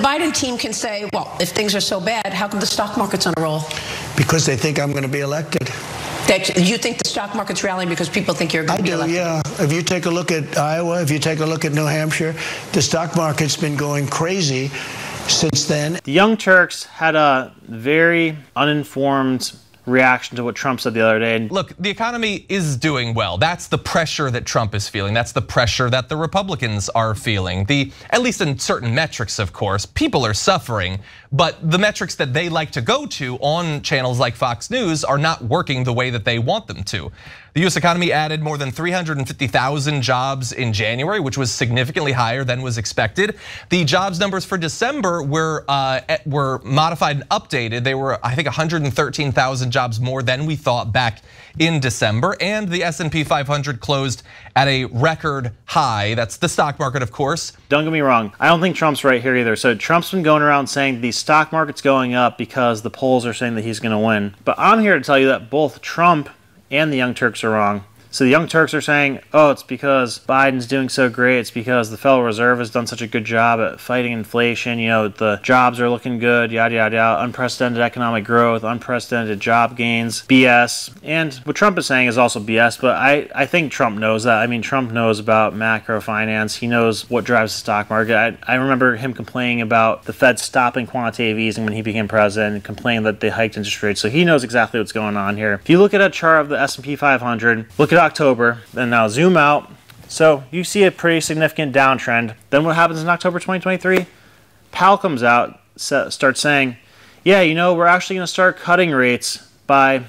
Biden team can say, well, if things are so bad, how come the stock market's on a roll? Because they think I'm going to be elected. That you think the stock market's rallying because people think you're going to be elected? Yeah. If you take a look at Iowa, if you take a look at New Hampshire, the stock market's been going crazy since then. The Young Turks had a very uninformed reaction to what Trump said the other day. Look, the economy is doing well. That's the pressure that Trump is feeling. That's the pressure that the Republicans are feeling. At least in certain metrics, of course, people are suffering, but the metrics that they like to go to on channels like Fox News are not working the way that they want them to. The US economy added more than 350,000 jobs in January, which was significantly higher than was expected. The jobs numbers for December were modified and updated. They were, I think, 113,000 jobs more than we thought back in December. And the S&P 500 closed at a record high. That's the stock market, of course. Don't get me wrong. I don't think Trump's right here either. So Trump's been going around saying the stock market's going up because the polls are saying that he's going to win. But I'm here to tell you that both Trump and the Young Turks are wrong. So the Young Turks are saying, oh, it's because Biden's doing so great. It's because the Federal Reserve has done such a good job at fighting inflation. You know, the jobs are looking good, yada, yada, yada. Unprecedented economic growth, unprecedented job gains, BS. And what Trump is saying is also BS, but I think Trump knows that. I mean, Trump knows about macro finance. He knows what drives the stock market. I remember him complaining about the Fed stopping quantitative easing when he became president and complaining that they hiked interest rates. So he knows exactly what's going on here. If you look at a chart of the S&P 500, look at October, and now zoom out. So you see a pretty significant downtrend. Then what happens in October 2023? Powell comes out, starts saying, yeah, you know, we're actually going to start cutting rates by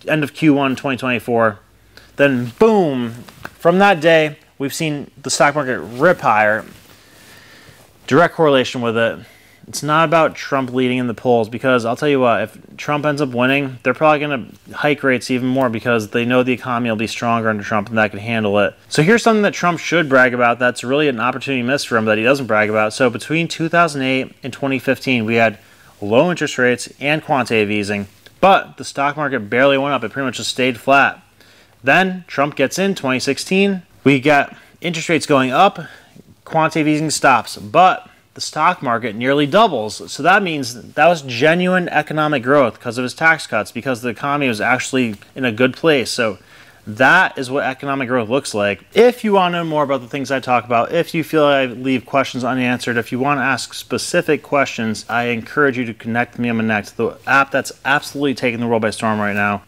end of Q1 2024. Then boom, from that day, we've seen the stock market rip higher. Direct correlation with it. It's not about Trump leading in the polls, because I'll tell you what, if Trump ends up winning, they're probably going to hike rates even more because they know the economy will be stronger under Trump and that can handle it. So here's something that Trump should brag about that's really an opportunity missed for him that he doesn't brag about. So between 2008 and 2015, we had low interest rates and quantitative easing, but the stock market barely went up. It pretty much just stayed flat. Then Trump gets in 2016. We got interest rates going up, quantitative easing stops, but the stock market nearly doubles. So that means that was genuine economic growth because of his tax cuts, because the economy was actually in a good place. So that is what economic growth looks like. If you want to know more about the things I talk about, if you feel I leave questions unanswered, if you want to ask specific questions, I encourage you to connect with me on Minnect, the app that's absolutely taking the world by storm right now.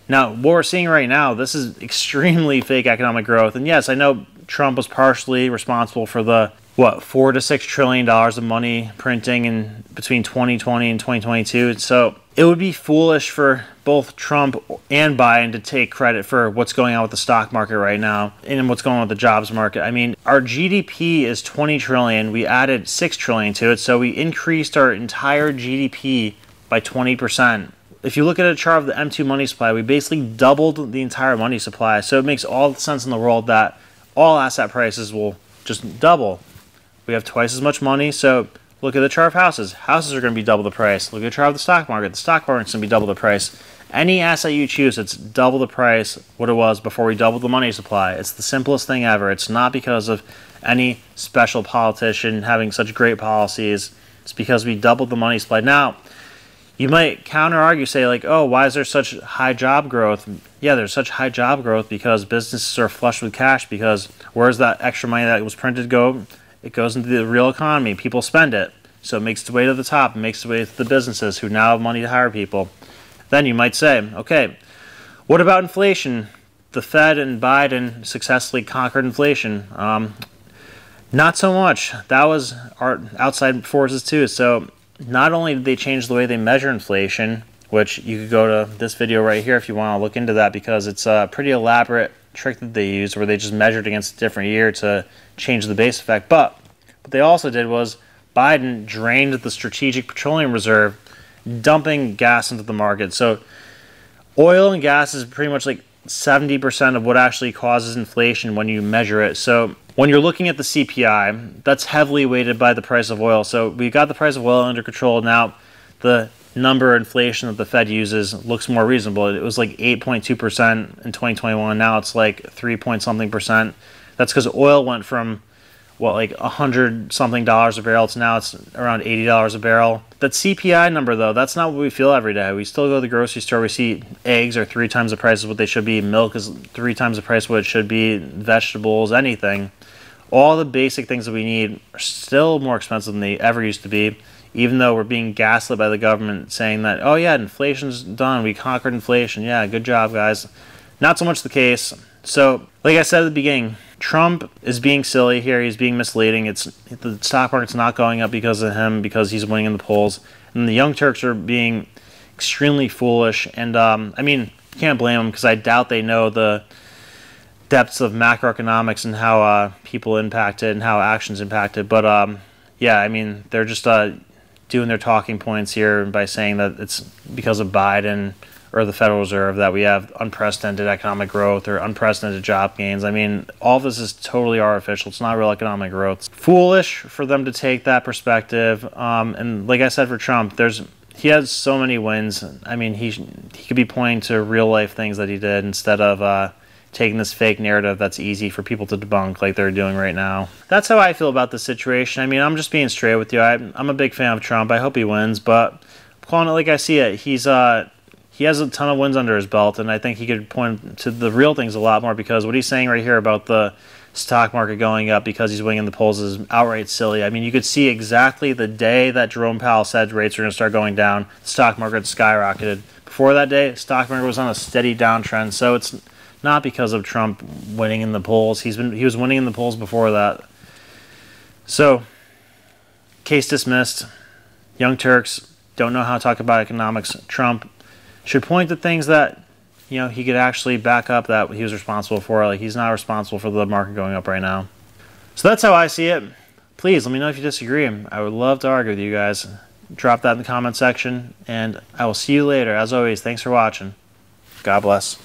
Now, what we're seeing right now, this is extremely fake economic growth. And yes, I know Trump was partially responsible for the $4 to $6 trillion of money printing in between 2020 and 2022. So it would be foolish for both Trump and Biden to take credit for what's going on with the stock market right now and what's going on with the jobs market. I mean, our GDP is 20 trillion. We added 6 trillion to it. So we increased our entire GDP by 20%. If you look at a chart of the M2 money supply, we basically doubled the entire money supply. So it makes all the sense in the world that all asset prices will just double. We have twice as much money, so look at the chart of houses. Houses are going to be double the price. Look at the chart of the stock market. The stock market's going to be double the price. Any asset you choose, it's double the price what it was before we doubled the money supply. It's the simplest thing ever. It's not because of any special politician having such great policies. It's because we doubled the money supply. Now, you might counter-argue, say like, oh, why is there such high job growth? Yeah, there's such high job growth because businesses are flush with cash, because where's that extra money that was printed go? It goes into the real economy. People spend it. So it makes its way to the top. It makes its way to the businesses who now have money to hire people. Then you might say, okay, what about inflation? The Fed and Biden successfully conquered inflation. Not so much. That was our outside forces too. So not only did they change the way they measure inflation, which you could go to this video right here if you want to look into that, because it's a pretty elaborate trick that they used where they just measured against a different year to change the base effect. But what they also did was Biden drained the strategic petroleum reserve, dumping gas into the market. So oil and gas is pretty much like 70% of what actually causes inflation when you measure it. So when you're looking at the CPI, that's heavily weighted by the price of oil. So we got the price of oil under control. Now the number of inflation that the Fed uses looks more reasonable. It was like 8.2% in 2021. Now it's like 3 point something percent. That's because oil went from what, like $100-something a barrel. Now it's around $80 a barrel. That CPI number, though, that's not what we feel every day. We still go to the grocery store. We see eggs are 3 times the price of what they should be. Milk is 3 times the price of what it should be. Vegetables, anything. All the basic things that we need are still more expensive than they ever used to be, even though we're being gaslit by the government saying that, oh yeah, inflation's done. We conquered inflation. Yeah, good job, guys. Not so much the case. So, like I said at the beginning, Trump is being silly here. He's being misleading. The stock market's not going up because of him, because he's winning in the polls. And the Young Turks are being extremely foolish. And, I mean, you can't blame them, because I doubt they know the depths of macroeconomics and how people impacted and how actions impacted. But, yeah, I mean, they're just doing their talking points here by saying that it's because of Biden or the Federal Reserve that we have unprecedented economic growth or unprecedented job gains. I mean, all of this is totally artificial. It's not real economic growth. It's foolish for them to take that perspective. And like I said, for Trump, he has so many wins. I mean, he could be pointing to real life things that he did instead of taking this fake narrative that's easy for people to debunk like they're doing right now. That's how I feel about this situation. I mean, I'm just being straight with you. I'm a big fan of Trump. I hope he wins, but I'm calling it like I see it. He has a ton of wins under his belt, and I think he could point to the real things a lot more, because what he's saying right here about the stock market going up because he's winning the polls is outright silly. I mean, you could see exactly the day that Jerome Powell said rates are going to start going down, the stock market skyrocketed. Before that day, the stock market was on a steady downtrend, so it's not because of Trump winning in the polls. He was winning in the polls before that. So, case dismissed. Young Turks don't know how to talk about economics. Trump should point to things that, you know, he could actually back up that he was responsible for. Like, he's not responsible for the market going up right now. So that's how I see it. Please let me know if you disagree. I would love to argue with you guys. Drop that in the comment section, and I will see you later. As always, thanks for watching. God bless.